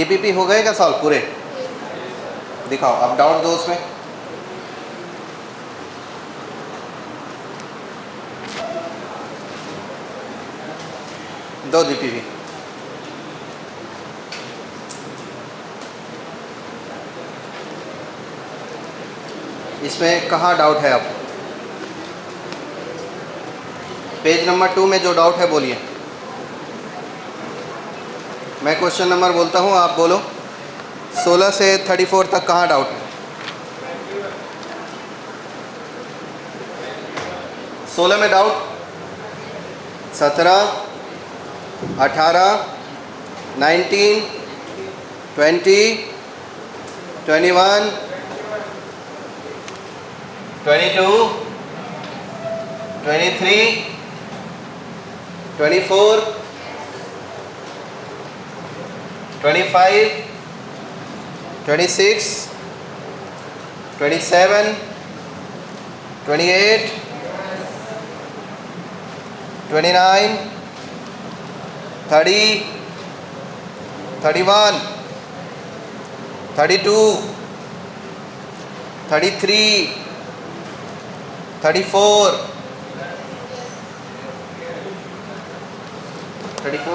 DPP हो गए क्या सॉल्व पूरे? दिखाओ, अब डाउट दो उसमें। दो डीपीपी। इसमें कहाँ डाउट है? अब पेज नंबर 2 में जो डाउट है बोलिए। मैं क्वेश्चन नंबर बोलता हूँ, आप बोलो। 16 से 34 तक कहाँ डाउट है? 16 में डाउट, 17, 18, 19, 20, 21, 22, 23, 24, 25, 26, 27, 28, 29, 30, 31, 32, 33, 34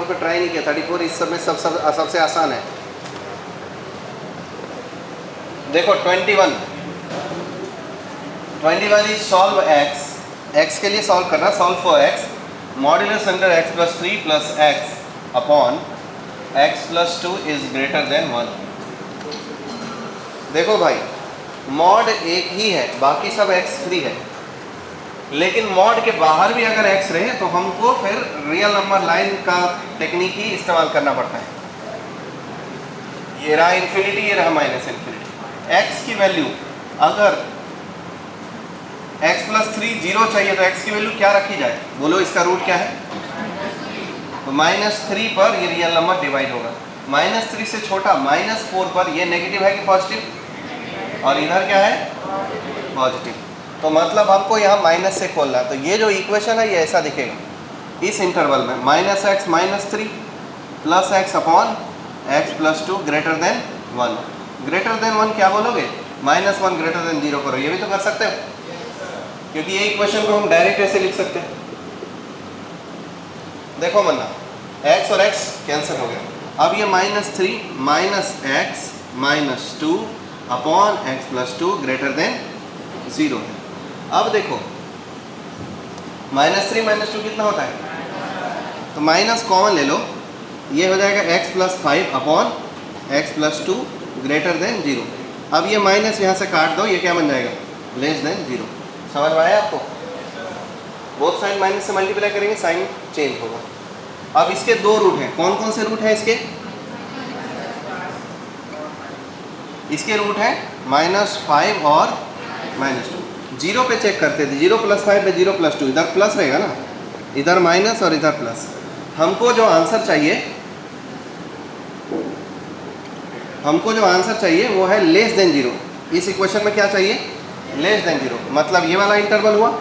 पे ट्राई नहीं किया। 34 इस सब में सबसे आसान है। देखो 21 इज सॉल्व x के लिए सॉल्व करना। Solve for x modulus under x plus 3 plus x upon x plus 2 is greater than 1। देखो भाई, मॉड एक ही है, बाकी सब x फ्री है, लेकिन मॉड के बाहर भी अगर x रहे तो हमको फिर रियल नंबर लाइन का टेक्निक ही इस्तेमाल करना पड़ता है। ये रहा इन्फिनिटी, ये रहा माइनस इन्फिनिटी। x की वैल्यू अगर x प्लस 3 0 चाहिए तो x की वैल्यू क्या रखी जाए? बोलो, इसका रूट क्या है? तो -3 पर ये रियल नंबर डिवाइड होगा। -3 से छोटा -4 पर ये नेगेटिव है कि पॉजिटिव? और इधर क्या है? पॉजिटिव। तो मतलब हमको यहाँ माइनस से खोलना है। तो ये जो इक्वेशन है ये ऐसा दिखेगा इस इंटरवल में, -x -3 plus x upon x plus 2 greater then 1। Greater than 1 क्या बोलोगे? -1 ग्रेटर देन 0 करो। ये भी तो कर सकते हो, क्योंकि ये इक्वेशन को हम डायरेक्ट ऐसे लिख सकते हैं। देखो मन्ना, x और x कैंसिल हो गया। अब ये -3 -x -2 upon x plus 2 greater then 0 है। अब देखो -3 -2 कितना होता है? तो माइनस कॉमन ले लो, ये हो जाएगा x plus 5 upon x plus 2 greater then 0। अब ये माइनस यहाँ से काट दो, ये क्या बन जाएगा? Less than 0। समझ में आया आपको? बोथ साइड माइनस से मल्टीप्लाई करेंगे, साइन चेंज होगा। अब इसके दो रूट हैं। कौन कौन से रूट हैं इसके? इसके रूट है -5 और -2। 0 पे चेक करते थे, 0 प्लस 5 पे 0 प्लस 2, इधर प्लस रहेगा ना, इधर माइनस और इधर प्लस। हमको जो आंसर चाहिए वो है लेस देन 0। इस इक्वेशन में क्या चाहिए? Less than 0। मतलब ये वाला इंटरवल हुआ,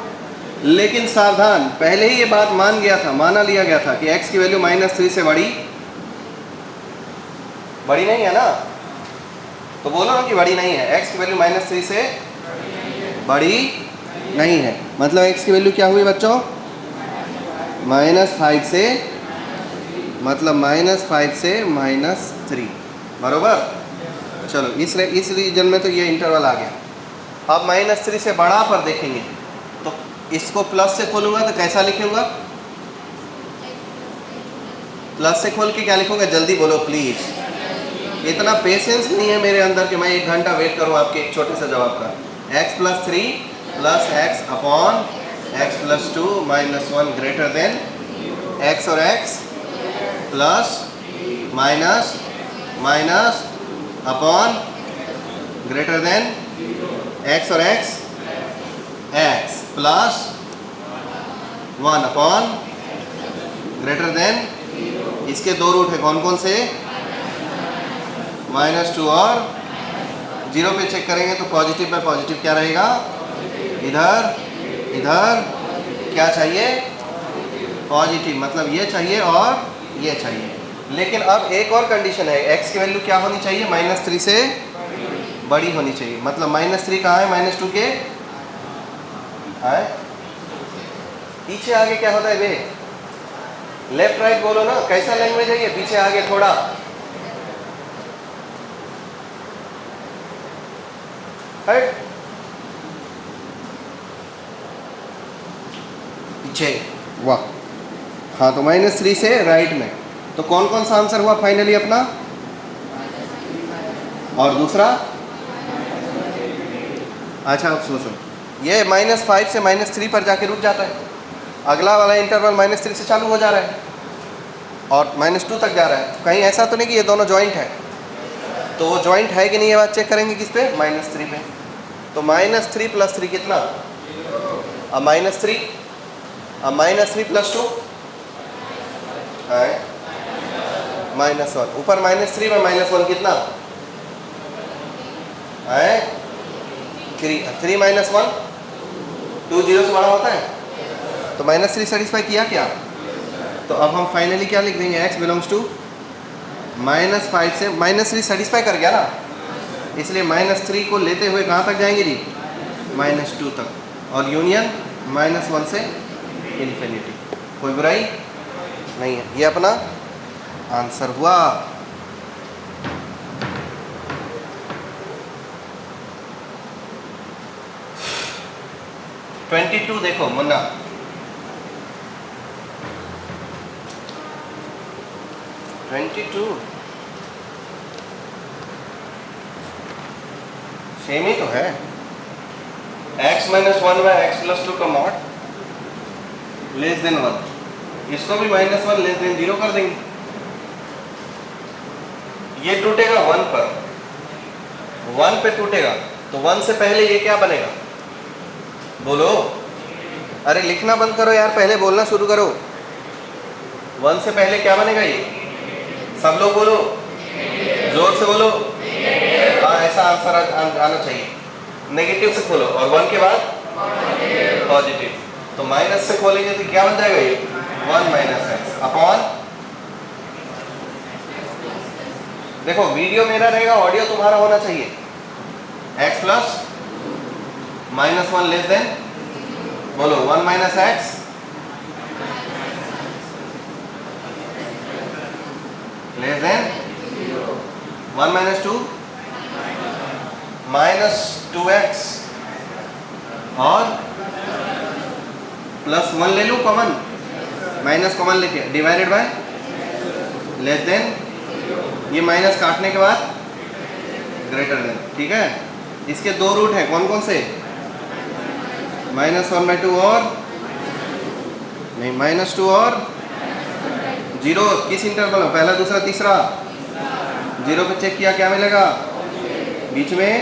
लेकिन सावधान, पहले ही ये बात माना लिया गया था कि x की वैल्यू -3 से बड़ी नहीं है ना। तो बोलो ना कि बड़ी नहीं है। x की वैल्यू -3 से बड़ी नहीं है, मतलब x की वैल्यू क्या हुई बच्चों? -5 से, मतलब -5 से -3, बरोबर। चलो इस रीजन में तो ये इंटरवल आ गया। अब -3 से बड़ा पर देखेंगे तो इसको प्लस से खोलूंगा तो कैसा लिखूंगा? प्लस से खोल के क्या लिखूंगा? जल्दी बोलो प्लीज। इतना पेशेंस नहीं है मेरे अंदर कि मैं 1 घंटा वेट करूं आपके एक छोटे से जवाब का। x plus 3 plus x upon x plus 2 -1 greater than x और x plus minus minus upon greater than x और x plus 1 upon greater than, इसके दो रूट है। कौन कौन से? -2 और 0 पे चेक करेंगे तो पॉजिटिव में पॉजिटिव क्या रहेगा? इधर क्या चाहिए? पॉजिटिव, मतलब ये चाहिए और ये चाहिए। लेकिन अब एक और कंडीशन है, x की वैल्यू क्या होनी चाहिए? -3 से बड़ी होनी चाहिए। मतलब -3 कहाँ है? -2 के है पीछे आगे क्या होता है बे? लेफ्ट राइट बोलो ना, कैसा लैंग्वेज है ये? पीछे आगे थोड़ा हट पीछे, वाह। हाँ तो -3 से राइट में। तो कौन कौन सा आंसर हुआ फाइनली अपना? और दूसरा? अच्छा अब सोचो, ये -5 से -3 पर जाके रुक जाता है। अगला वाला इंटरवल -3 से चालू हो जा रहा है और -2 तक जा रहा है। कहीं ऐसा तो नहीं कि ये दोनों जॉइंट है? तो वो जॉइंट है कि नहीं ये बात चेक करेंगे किस पे? -3 पे। तो -3 + 3 कितना? अब -3, अब -3 + 2 है -1। ऊपर -3 में -1 कितना है? 3 -1 2 0 से बड़ा होता है। तो -3 सेटिस्फाई किया क्या? तो अब हम फाइनली क्या लिख देंगे? x बिलोंग्स टू -5 से -3 सेटिस्फाई कर गया ना, इसलिए -3 को लेते हुए कहाँ तक जाएंगे जी? -2 तक, और यूनियन -1 से इन्फिनिटी। कोई बुराई नहीं है, ये अपना आंसर हुआ। तो 22 देखो मुन्ना, सेम ही तो है। x - 1 x + 2 का मॉड <1, इसको भी -1 <0 कर देंगे। ये टूटेगा 1 पर, 1 पे टूटेगा, तो 1 से पहले ये क्या बनेगा? बोलो, अरे लिखना बंद करो यार, पहले बोलना शुरू करो। 1 से पहले क्या बनेगा? ये सब लोग बोलो, जोर से बोलो। हाँ ऐसा आंसर आना चाहिए। नेगेटिव से खोलो और 1 के बाद पॉजिटिव। तो माइनस से खोलेंगे तो क्या बन जाएगा? ये 1 - x अपॉन, देखो वीडियो मेरा रहेगा, ऑडियो तुम्हारा होना चाहिए। x प्लस -1 लेस देन, बोलो 1 - x लेस देन 1 - 2 -2x और +1 ले लूँ कॉमन, माइनस कॉमन लेके डिवाइडेड बाय लेस देन, ये माइनस काटने के बाद ग्रेटर देन। ठीक है, इसके दो रूट हैं, कौन कौन से? -1/2 और नहीं, -2 और 0। किस इंटरवल में? पहला, दूसरा, तीसरा। 0 पे चेक किया, क्या मिलेगा? बीच में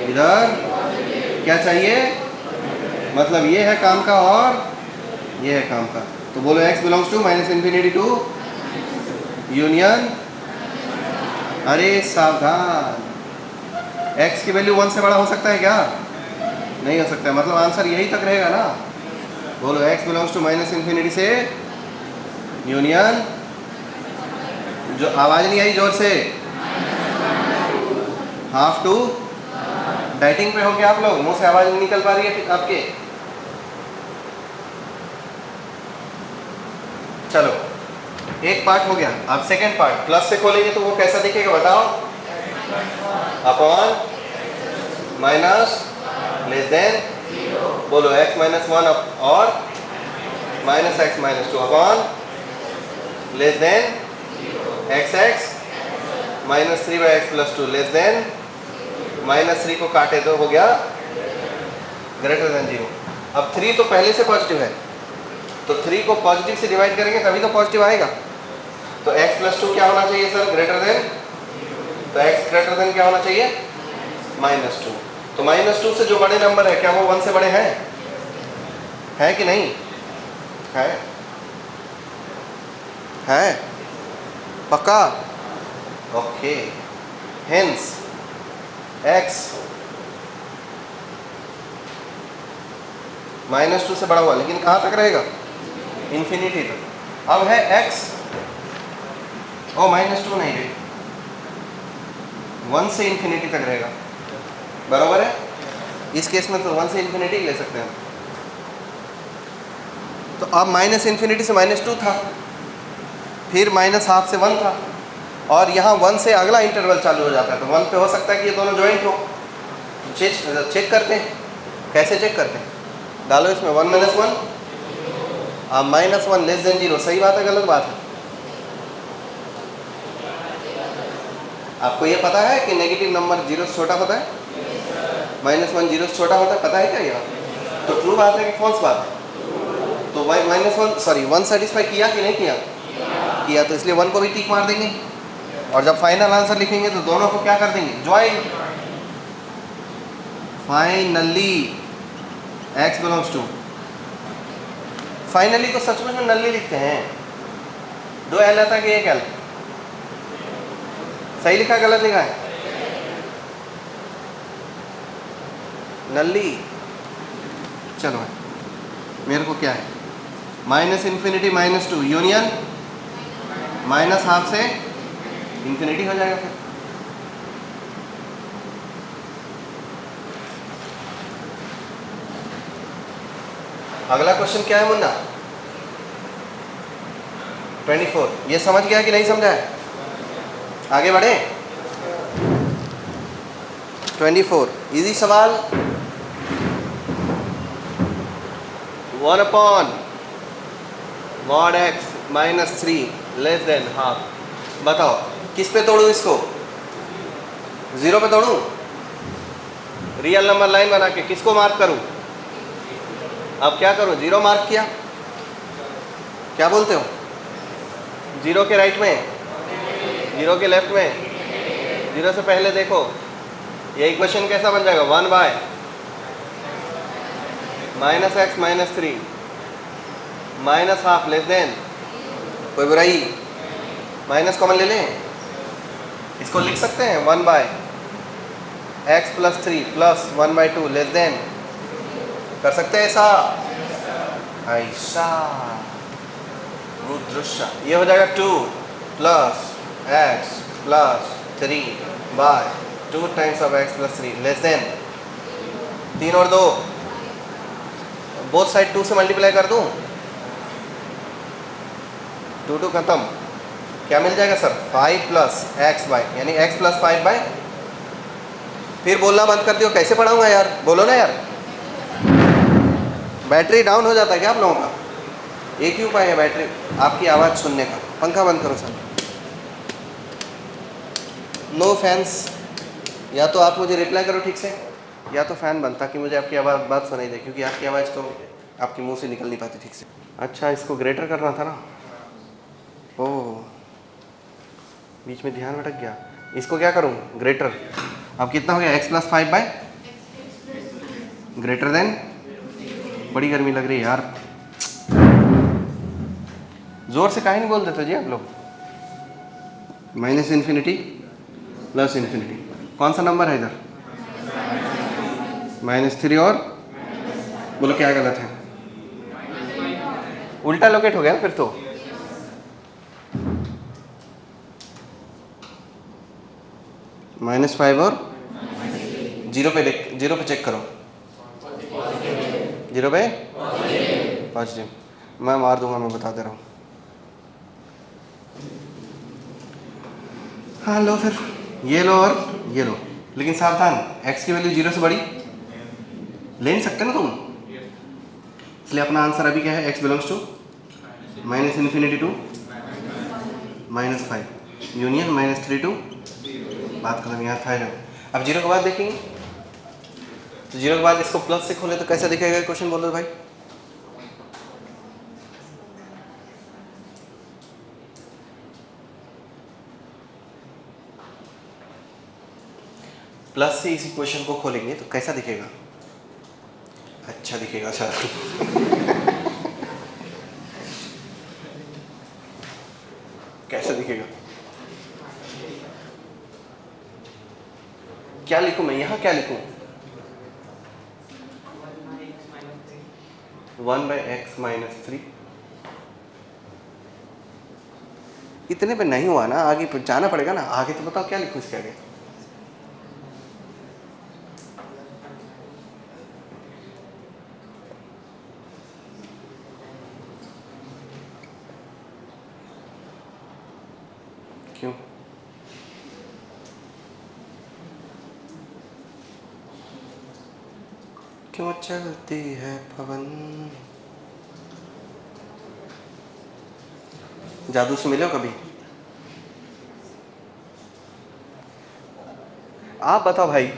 इधर क्या चाहिए? मतलब ये है काम का और ये है काम का। तो बोलो x belongs to -∞ to union, अरे सावधान, x की वैल्यू 1 से बड़ा हो सकता है क्या? नहीं हो सकता है, मतलब आंसर यही तक रहेगा ना। बोलो x बिलोंग्स टू -∞ से यूनियन, जो आवाज नहीं आई जोर से, ½ टू, डाइटिंग पे हो गया आप लोग, मुंह से आवाज नहीं निकल पा रही है आपके। चलो एक पार्ट हो गया, अब सेकंड पार्ट। प्लस से खोलेंगे तो वो कैसा दिखेगा बताओ? अपॉन माइनस लेस देन, बोलो x - 1 और -x - 2 upon less than x -3/x + 2 less than, -3 को काटे तो हो गया ग्रेटर देन 0। अब 3 तो पहले से पॉजिटिव है, तो 3 को पॉजिटिव से डिवाइड करेंगे तभी तो पॉजिटिव आएगा। तो x + 2 क्या होना चाहिए सर? ग्रेटर देन, तो x ग्रेटर देन क्या होना चाहिए? -2। तो -2 से जो बड़े नंबर है, क्या वो 1 से बड़े हैं? है कि नहीं है? है पक्का? ओके, हेंस x -2 से बड़ा हुआ, लेकिन कहाँ तक रहेगा? इन्फिनिटी तक। अब है x ओ -2 नहीं रे, 1 से इन्फिनिटी तक रहेगा, बराबर है। इस केस में तो 1 से इन्फिनिटी ले सकते हैं। तो अब -इन्फिनिटी से -2 था, फिर -½ से 1 था, और यहाँ 1 से अगला इंटरवल चालू हो जाता है, तो 1 पे हो सकता है कि ये दोनों ज्वाइंट हो। चेक करते हैं, कैसे चेक करते हैं? डालो इसमें 1 - 1, अब -1 लेस देन 0, सही बात है गलत बात है? आपको ये पता है कि नेगेटिव नंबर 0 से छोटा होता है? -1 0 से छोटा होता है, पता है क्या ये? तो ट्रू बात है कि फॉल्स बात है? तो -1 सेटिस्फाई किया कि नहीं किया? किया, तो इसलिए 1 को भी टिक मार देंगे, और जब फाइनल आंसर लिखेंगे तो दोनों को क्या कर देंगे? Joint. Finally x belongs to, finally को सचमुच में नल्ली लिखते हैं, 2 एल आता है कि 1 एल? सही लिखा गलत लिखा है? नल्ली। चलो मेरे को क्या है, -∞ -2 यूनियन -½ से इन्फिनिटी हो जाएगा। फिर अगला क्वेश्चन क्या है मुन्ना? 24। ये समझ गया कि नहीं समझा है? आगे बढ़े। 24 इजी सवाल। 1/(x - 3 less than half. बताओ किस पे तोड़ूं इसको? 0 पे तोड़ूं? रियल नंबर लाइन बना के किसको मार्क करूं? अब क्या करूं? 0 मार्क किया, क्या बोलते हो? 0 के राइट में, 0 के लेफ्ट में, 0 से पहले देखो, ये इक्वेशन कैसा बन जाएगा? 1/(x - 3 -½ लेस देन, कोई बुराई, माइनस कॉमन ले लें, इसको लिख सकते हैं 1/(x + 3 + 1/2 लेस देन, कर सकते हैं ऐसा? ऐसा रुद्रशा, ये हो जाएगा 2 + x + 3/2 times of x + 3 less than 3 और 2, बोथ साइड 2 से मल्टीप्लाई कर दूं, 2 खत्म, क्या मिल जाएगा सर? 5 + x यानी x + 5 फिर बोलना बंद कर दियो, कैसे पढ़ाऊंगा यार, बोलो ना यार। बैटरी डाउन हो जाता है क्या आप लोगों का? एक ही उपाय है बैटरी आपकी आवाज़ सुनने का, पंखा बंद करो सर। नो फैंस, या तो आप मुझे रिप्लाई करो ठीक से, या तो फ़ैन बंद, ताकि मुझे आपकी आवाज़ बात सुनाई दे, क्योंकि आपकी आवाज़ तो आपके मुंह से निकल नहीं पाती ठीक से। अच्छा, इसको ग्रेटर करना था ना? ओह, बीच में ध्यान भटक गया। इसको क्या करूं? ग्रेटर। अब कितना हो गया? x + 5 ग्रेटर देन, बड़ी गर्मी लग रही है यार, जोर से काहे नहीं बोल देते जी आप लोग? -∞ + ∞, कौन सा नंबर है इधर? -3 और बोलो क्या गलत है? उल्टा लोकेट हो गया फिर तो। -5 और 0 पे चेक करो, 0 पे पॉजिटिव, मैं मार दूंगा, मैं बता दे रहा हूँ। हाँ लो, फिर ये लो और ये लो, लेकिन सावधान, x की वैल्यू 0 से बड़ी ले नहीं सकते ना तुम, इसलिए अपना आंसर अभी क्या है? x belongs to -∞ to -5 union -3 to, बात खत्म, यहाँ था जब। अब 0 के बाद देखेंगे, तो 0 के बाद इसको प्लस से खोले तो कैसा दिखेगा क्वेश्चन, बोलो भाई? प्लस से इस इक्वेशन को खोलेंगे तो कैसा दिखेगा? अच्छा दिखेगा सर। कैसा दिखेगा? क्या लिखूं मैं यहाँ, क्या लिखूं? 1/(x - 3 इतने पे नहीं हुआ ना, आगे जाना पड़ेगा ना। आगे तो बताओ क्या लिखूँ इसके आगे। क्यों? क्यों चलती है पवन। जादू से मिले हो कभी? आप बताओ भाई,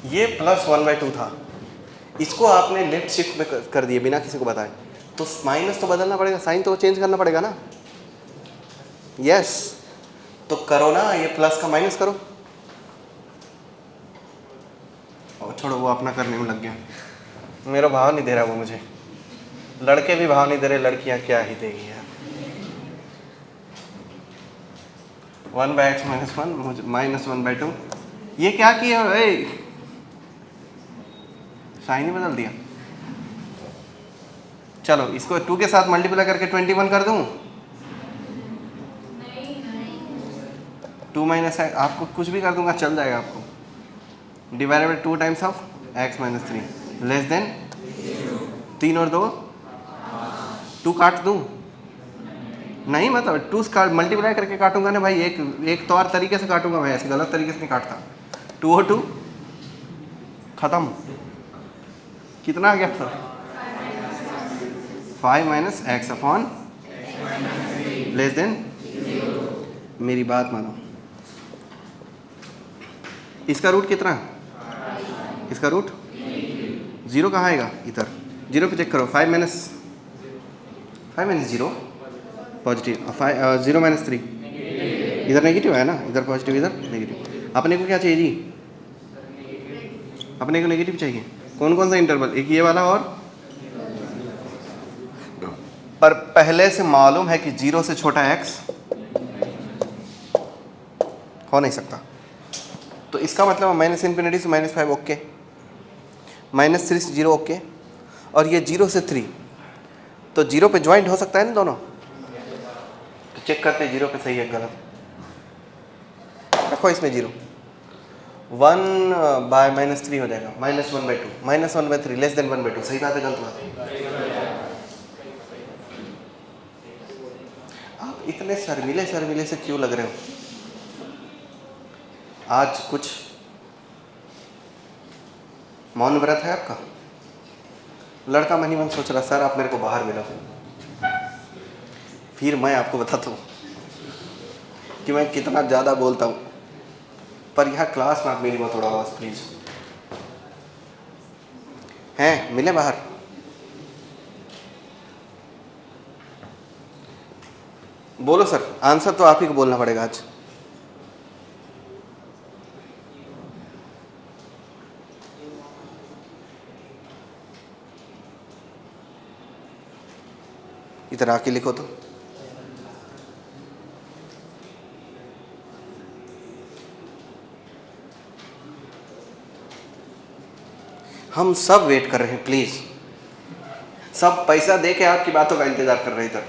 ये +1/2 था, इसको आपने लेफ्ट शिफ्ट में कर दिए बिना किसी को बताए, तो माइनस तो बदलना पड़ेगा, साइन तो चेंज करना पड़ेगा ना। यस, तो करो ना, ये प्लस का माइनस करो। और छोड़ो, वो अपना करने में लग गया। मेरा भाव नहीं दे रहा वो मुझे, लड़के भी भाव नहीं दे रहे, लड़कियां क्या ही देगी यार। 1/x - 1 मुझे -1/2। ये क्या किया भाई, साइन ही बदल दिया। चलो इसको 2 के साथ मल्टीप्लाई करके 21 कर दूं। 2 - आपको कुछ भी कर दूंगा चल जाएगा आपको। Divided by 2 times of x - 3 less than 3 और 2 2 काट दूं। नहीं मतलब 2 का मल्टीप्लाई करके काटूंगा ना भाई, एक तो और तरीके से काटूंगा भाई, ऐसे गलत तरीके से नहीं काटता। 2 और 2 खत्म। कितना आ गया sir? 5 - x upon less than. मेरी बात मानो, इसका रूट कितना है? इसका रूट 0 कहाँ आएगा? इधर 0 पे चेक करो। 5 - 0 पॉजिटिव, 0 - 3 इधर नेगेटिव है ना, इधर पॉजिटिव इधर नेगेटिव। अपने को क्या चाहिए जी? अपने को नेगेटिव चाहिए। कौन कौन सा इंटरवल? एक ये वाला और पर पहले से मालूम है कि 0 से छोटा x हो नहीं सकता, तो इसका मतलब -∞ से -5 ओके, -3 से 0 ओके, और ये 0 से 3 तो 0 पे ज्वाइंट हो सकता है ना दोनों। तो चेक करते हैं 0 पे सही है गलत। रखो इसमें 0, 1/-3 हो जाएगा, -1/2 -1/3 लेस देन 1/2। सही बात है गलत बात है? आप इतने शर्मिले से क्यों लग रहे हो? आज कुछ मौन व्रत है आपका? लड़का मन ही मन सोच रहा सर आप मेरे को बाहर मिलो, फिर मैं आपको बताता हूँ कि मैं कितना ज़्यादा बोलता हूँ। पर यहाँ क्लास में आप मेरी बात थोड़ा आवाज़ प्लीज़। हैं मिले बाहर? बोलो सर, आंसर तो आप ही को बोलना पड़ेगा आज। इधर आके लिखो तो। हम सब वेट कर रहे हैं प्लीज, सब पैसा दे के आपकी बातों का इंतजार कर रहे हैं इधर।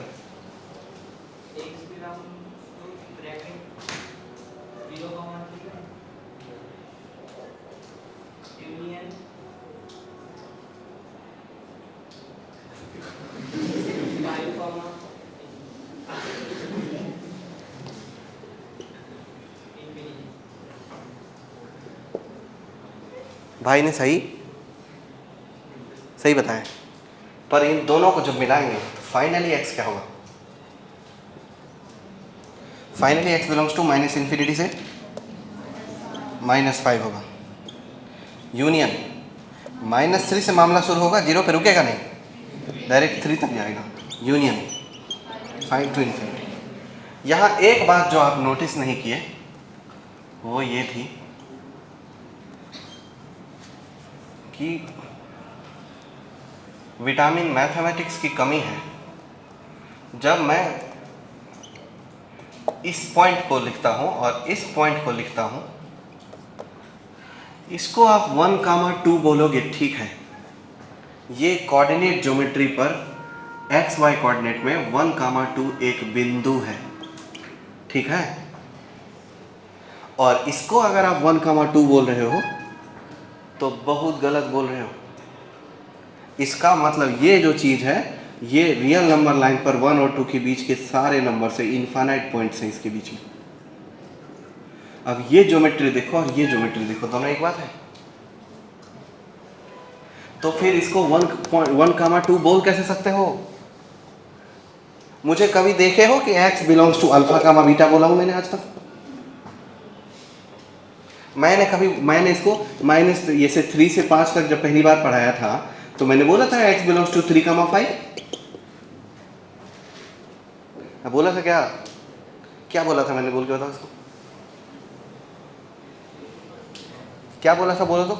भाई ने सही बताया, पर इन दोनों को जब मिलाएंगे तो फाइनली x क्या होगा? फाइनली x बिलोंग्स टू -∞ से -5 होगा। यूनियन -3 से मामला शुरू होगा, 0 पे रुकेगा नहीं, डायरेक्ट 3 तक जाएगा। Union 5 to ∞। यहाँ एक बात जो आप नोटिस नहीं किए वो ये थी कि विटामिन मैथमेटिक्स की कमी है। जब मैं इस पॉइंट को लिखता हूँ और इस पॉइंट को लिखता हूँ, इसको आप 1, 2 बोलोगे ठीक है, ये कोऑर्डिनेट ज्योमेट्री पर एक्स वाई कोऑर्डिनेट में 1, 2 एक बिंदु है, ठीक है। और इसको अगर आप 1, 2 बोल रहे हो तो बहुत गलत बोल रहे हो। इसका मतलब ये जो चीज़ है, ये रियल नंबर लाइन पर 1 और 2 के बीच के सारे नंबर से इनफाइनाइट पॉइंट्स हैं इसके बीच में। अब ये ज्योमेट्री देखो और ये ज्योमेट्री देखो, दोनों एक बात है। तो फिर इसको 1, 2 बोल कैसे सकते हो? मुझे कभी देखे हो कि x belongs to alpha comma beta बोला हूं मैंने आज तक? मैंने इसको माइनस ये से 3 से 5 तक जब पहली बार पढ़ाया था तो मैंने बोला था x बिलोंग्स टू 3, 5। बोला था क्या बोला था मैंने? बोल के बताओ इसको, क्या बोला था, बोलो तो।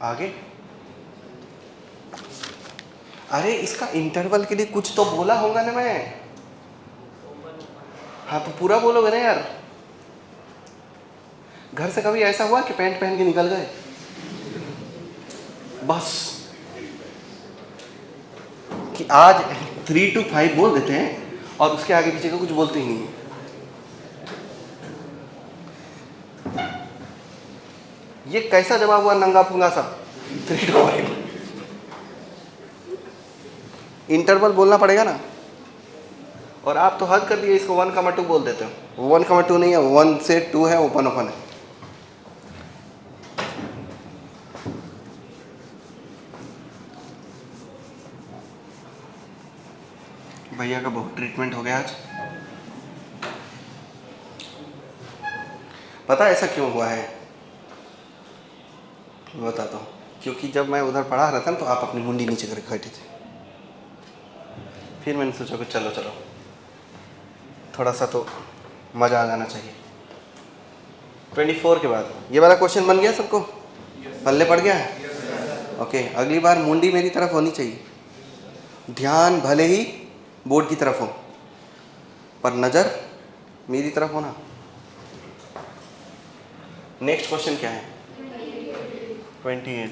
आगे अरे इसका इंटरवल के लिए कुछ तो बोला होगा ना मैं। हाँ तो पूरा बोलोगे ना यार। घर से कभी ऐसा हुआ कि पैंट पहन के निकल गए? बस कि आज 3 to 5 बोल देते हैं और उसके आगे पीछे का कुछ बोलते ही नहीं। ये कैसा जवाब हुआ नंगा पुंगा सा? 3 to 5 इंटरवल बोलना पड़ेगा ना। और आप तो हद कर दिए, इसको 1, 2 बोल देते हो। 1, 2 नहीं है, 1 से 2 है, ओपन है। भैया का बहुत ट्रीटमेंट हो गया आज। पता है ऐसा क्यों हुआ है? मैं बताता हूँ। क्योंकि जब मैं उधर पढ़ा रहा था तो आप अपनी मुंडी नीचे करके बैठे थे। फिर मैंने सोचा कि चलो थोड़ा सा तो मज़ा आ जाना चाहिए। 24 के बाद ये वाला क्वेश्चन बन गया, सबको पल्ले पड़ गया है? ओके, अगली बार मुंडी मेरी तरफ होनी चाहिए। ध्यान भले ही बोर्ड की तरफ हो पर नज़र मेरी तरफ होना। नेक्स्ट क्वेश्चन क्या है? 28।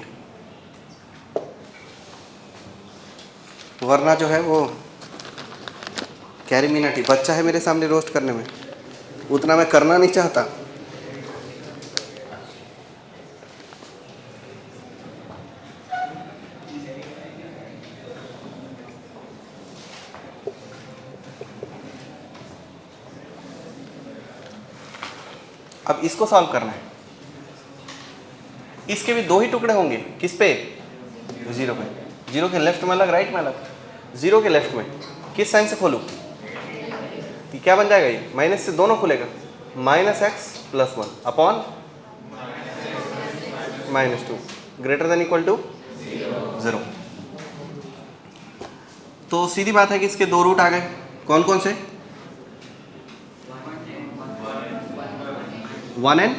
वरना जो है वो कैरिमिनाटी बच्चा है मेरे सामने रोस्ट करने में, उतना मैं करना नहीं चाहता। अब इसको सॉल्व करना है। इसके भी 2 ही टुकड़े होंगे। किस पे? 0 पे। 0 के लेफ्ट में अलग, राइट में अलग। 0 के लेफ्ट में किस साइन से खोलूं? तो क्या बन जाएगा? ये माइनस से दोनों खुलेगा। -x + 1 upon -2 greater than equal to 0। तो सीधी बात है कि इसके 2 रूट आ गए। कौन कौन से? 1 n।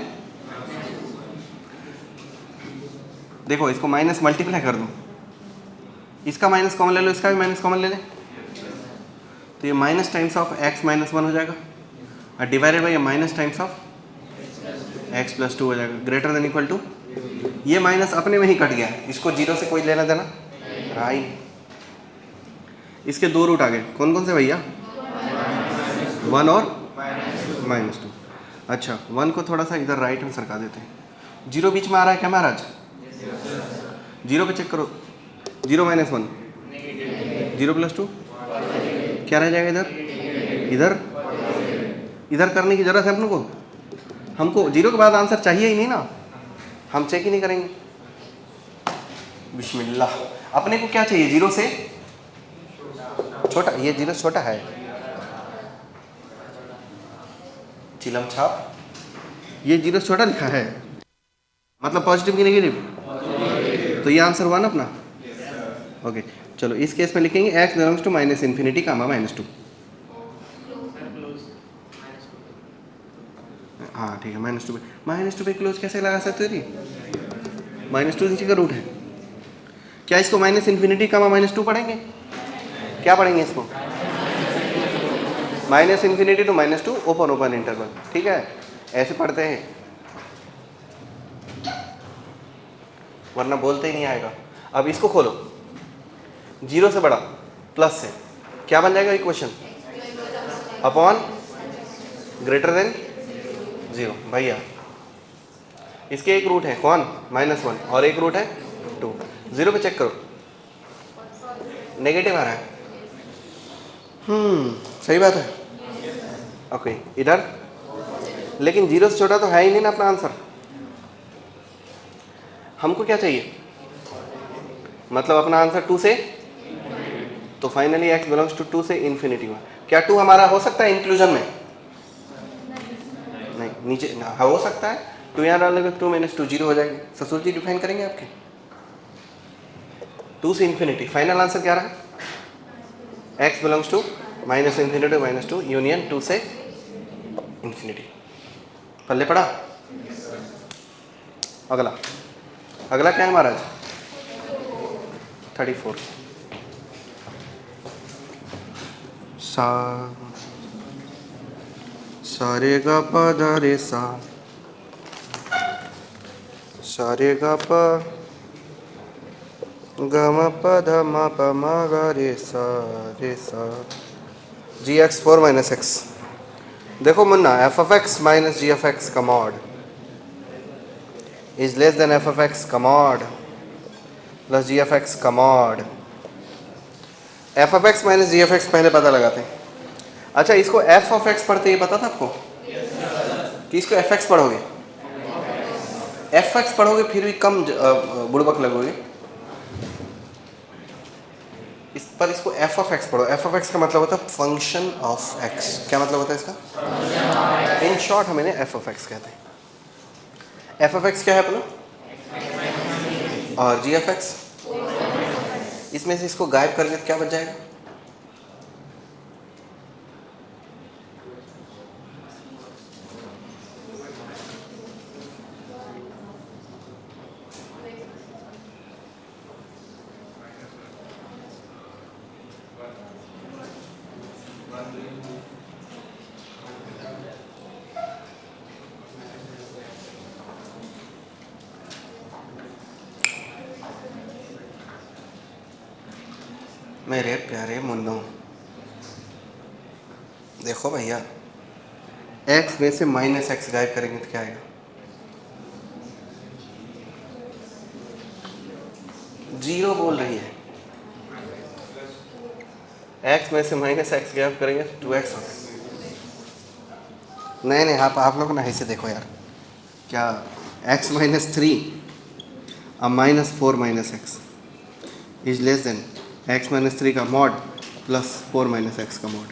देखो इसको माइनस मल्टीप्लाई कर दूं, इसका माइनस कॉमन ले लो, इसका भी माइनस कॉमन ले लें, तो ये माइनस टाइम्स ऑफ x - 1 हो जाएगा और divided by minus times of x + 2 हो जाएगा ग्रेटर देन इक्वल टू। ये माइनस अपने में ही कट गया, इसको 0 से कोई लेना देना राइट। इसके 2 रूट आ गए। कौन कौन से भैया? 1 और -2। अच्छा 1 को थोड़ा सा इधर राइट में सरका देते हैं। 0 बीच में आ रहा है क्या महाराज? 0 पे चेक करो। 0 - 1 0 + 2 क्या रह जाएगा? इधर करने की जरूरत है अपने को। हमको 0 के बाद आंसर चाहिए ही नहीं ना, हम चेक ही नहीं करेंगे। बिस्मिल्लाह। अपने को क्या चाहिए? 0 से छोटा। ये 0 छोटा है, चिलम छाप। ये 0 छोटा लिखा है, मतलब पॉजिटिव की नेगेटिव? तो ये आंसर हुआ ना अपना। ओके चलो इस केस में लिखेंगे x बिलोंग्स टू -∞, -2। हाँ ठीक है, -2 पे क्लोज कैसे लगा सकते हो? -2 नीचे का रूट है। क्या इसको -∞, -2 पढ़ेंगे? क्या पढ़ेंगे इसको? -∞ to -2 ओपन इंटरवल, ठीक है, ऐसे पढ़ते हैं। वरना बोलते ही नहीं आएगा। अब इसको खोलो, 0 से बड़ा प्लस से क्या बन जाएगा इक्वेशन, अपॉन ग्रेटर देन 0। भैया इसके एक रूट है कौन, -1, और एक रूट है 2। 0 पे चेक करो, नेगेटिव आ रहा है। सही बात है। ओके इधर, लेकिन 0 से छोटा तो है ही नहीं ना अपना आंसर। हमको क्या चाहिए, मतलब अपना आंसर 2 से, तो फाइनली x बिलोंग्स टू 2 से इन्फिनिटी में। क्या 2 हमारा हो सकता है इंक्लूजन में, नहीं नीचे ना हो सकता है। 2 यहाँ डालने में 2 - 2 0 हो जाएगी। ससुर जी डिफाइन करेंगे आपके 2 से इन्फिनिटी। फाइनल आंसर क्या रहा, x belongs to -∞ to -2 union 2 से इन्फिनिटी। पल्ले पड़ा। अगला अगला क्या है महाराज, 34। सा रे गा पा धा रे सा रे गा पा ग म प ध म प म ग रे सा gx 4 - x। देखो Munna, f of x minus g of x का mod is less than f of x का mod plus g of x का mod. f of x minus g of x पहले पता लगाते हैं। अच्छा इसको f of x पढ़ते ही पता था आपको कि इसको f x पढ़ोगे, f x पढ़ोगे फिर भी कम बुड़बक लगोगे इस पर। इसको f of x पढ़ो। f of x का मतलब होता है फंक्शन ऑफ x। क्या मतलब होता है इसका, इन शॉर्ट हम इन्हें f of x कहते हैं। f of x क्या है अपना, और g of x, इसमें से इसको गायब कर दें क्या बच जाएगा, मेरे प्यारे मुन्नों। देखो भैया x में से -x गायब करेंगे तो क्या आएगा, 0 बोल रही है। x में से -x गायब करेंगे तो 2x होगा। नहीं आप लोग ना ऐसे देखो यार, क्या x - 3 अब -4 - x is less than x - 3 का मॉड प्लस 4 - x का मॉड।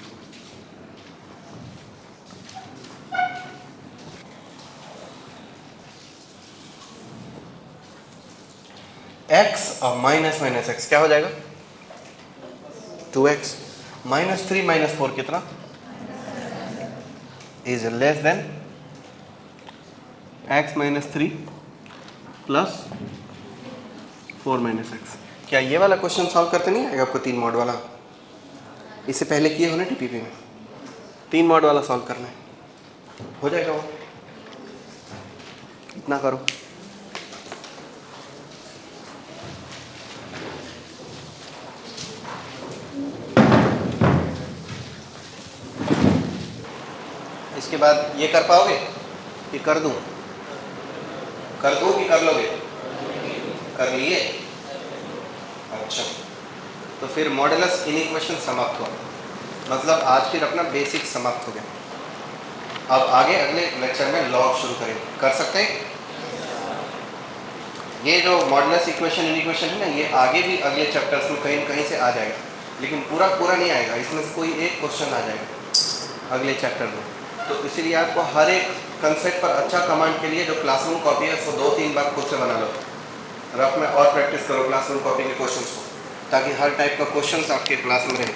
x और -x क्या हो जाएगा, 2x। -3 - 4 कितना, is less than x - 3 plus 4 - x। क्या ये वाला क्वेश्चन सॉल्व करते नहीं आएगा आपको, 3 मॉड वाला, इससे पहले किए हो ना टीपीपी में, 3 मॉड वाला सॉल्व करना है, हो जाएगा वो। इतना करो। इसके बाद ये कर पाओगे कि कर दूं कि कर लोगे, कर लिए। अच्छा तो फिर मॉडुलस इनइक्वेशन समाप्त हुआ, मतलब आज फिर अपना बेसिक समाप्त हो गया। अब आगे अगले लेक्चर में लॉग शुरू करेंगे, कर सकते हैं। ये जो मॉडुलस इक्वेशन इनइक्वेशन है ना, ये आगे भी अगले चैप्टर्स में कहीं कहीं से आ जाएगा, लेकिन पूरा नहीं आएगा, इसमें से कोई एक क्वेश्चन आ जाएगा अगले चैप्टर में। तो इसीलिए आपको हर एक कंसेप्ट पर अच्छा कमांड के लिए जो क्लासरूम कॉपी है उसको 2-3 बार खुद से बना लो, रफ में और प्रैक्टिस करो क्लासरूम कॉपी के क्वेश्चंस को, ताकि हर टाइप का क्वेश्चंस आपके क्लास में रहे।